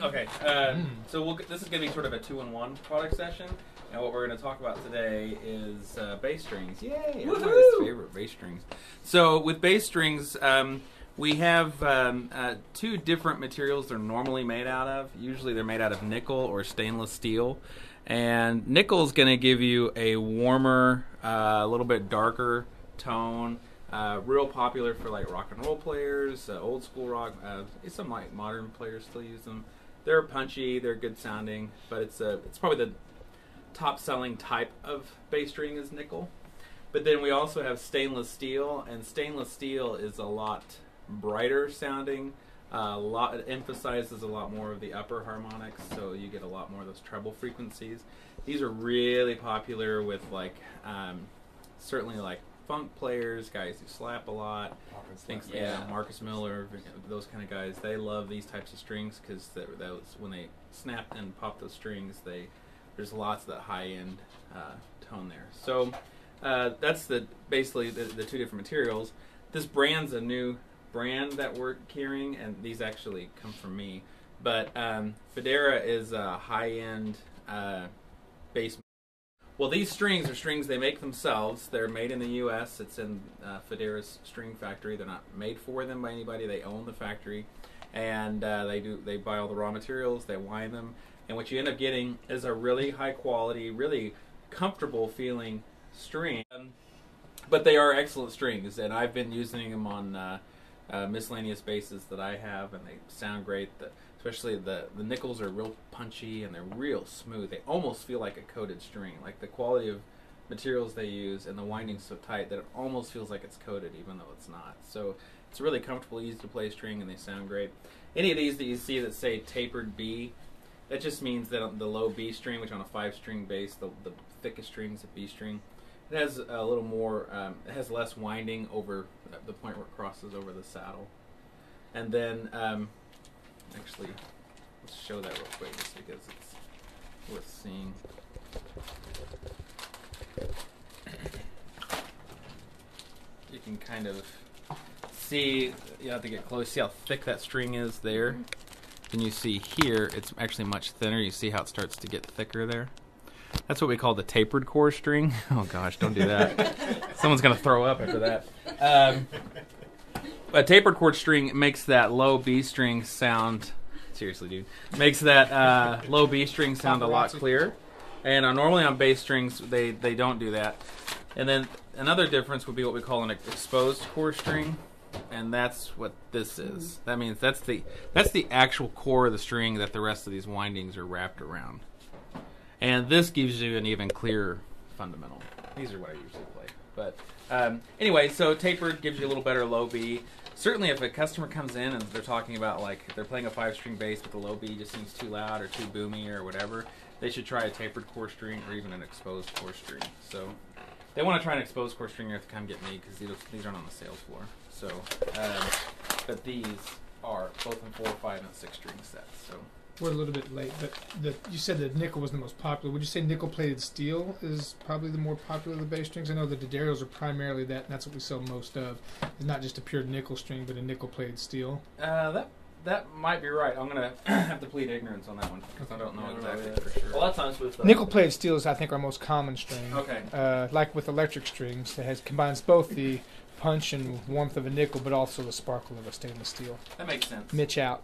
Okay, so this is going to be sort of a 2-in-1 product session, and what we're going to talk about today is bass strings. Yay! Everybody's favorite bass strings. So with bass strings, we have two different materials they're normally made out of. Usually they're made out of nickel or stainless steel, and nickel is going to give you a warmer, a little bit darker tone. Real popular for like rock and roll players, old school rock. Some like modern players still use them. They're punchy, they're good sounding, but it's probably the top selling type of bass string is nickel. But then we also have stainless steel, and stainless steel is a lot brighter sounding. It emphasizes a lot more of the upper harmonics, so you get a lot more of those treble frequencies. These are really popular with like certainly like funk players, guys who slap a lot. Marcus Miller, those kind of guys. They love these types of strings because when they snap and pop those strings, there's lots of that high end tone there. So that's basically the two different materials. This brand's a new brand that we're carrying, and these actually come from me. But Fodera is a high end bass. Well, these strings are strings they make themselves. They're made in the U.S. It's in Fodera's string factory. They're not made for them by anybody. They own the factory, and they buy all the raw materials. They wind them, and what you end up getting is a really high quality, really comfortable feeling string. But they are excellent strings, and I've been using them on miscellaneous basses that I have, and they sound great. Especially the nickels are real punchy and they're real smooth. They almost feel like a coated string. Like the quality of materials they use and the winding's so tight that it almost feels like it's coated even though it's not. So it's a really comfortable, easy to play string, and they sound great. Any of these that you see that say Tapered B, that just means that on the low B string, which on a 5-string bass, the thickest string is a B string. It has a little more, it has less winding over the point where it crosses over the saddle. And then actually, let's show that real quick just because it's worth seeing. You can kind of see, you have to get close, see how thick that string is there. Then you see here, it's actually much thinner. You see how it starts to get thicker there? That's what we call the tapered core string. Oh gosh, don't do that. Someone's going to throw up after that. A tapered chord string makes that low B string sound, seriously dude, makes that low B string sound a lot clearer. And normally on bass strings, they don't do that. And then another difference would be what we call an exposed core string. And that's what this is. That means that's the actual core of the string that the rest of these windings are wrapped around. And this gives you an even clearer fundamental. These are what I usually play. But anyway, so tapered gives you a little better low B. Certainly if a customer comes in and they're talking about like they're playing a 5-string bass but the low B just seems too loud or too boomy or whatever, they should try a tapered core string or even an exposed core string. So if they want to try an exposed core string, you have to come get me because these aren't on the sales floor. So, but these are both in 4, 5, and 6-string sets. So. We're a little bit late, but you said that nickel was the most popular. Would you say nickel-plated steel is probably the more popular of the bass strings? I know the Doderos are primarily that, and that's what we sell most of. It's not just a pure nickel string, but a nickel-plated steel. That might be right. I'm going to have to plead ignorance on that one, because I don't know exactly for sure. A lot of times with nickel-plated steel is, I think, our most common string. Okay. Like with electric strings, it combines both the punch and warmth of a nickel, but also the sparkle of a stainless steel. That makes sense. Mitch out.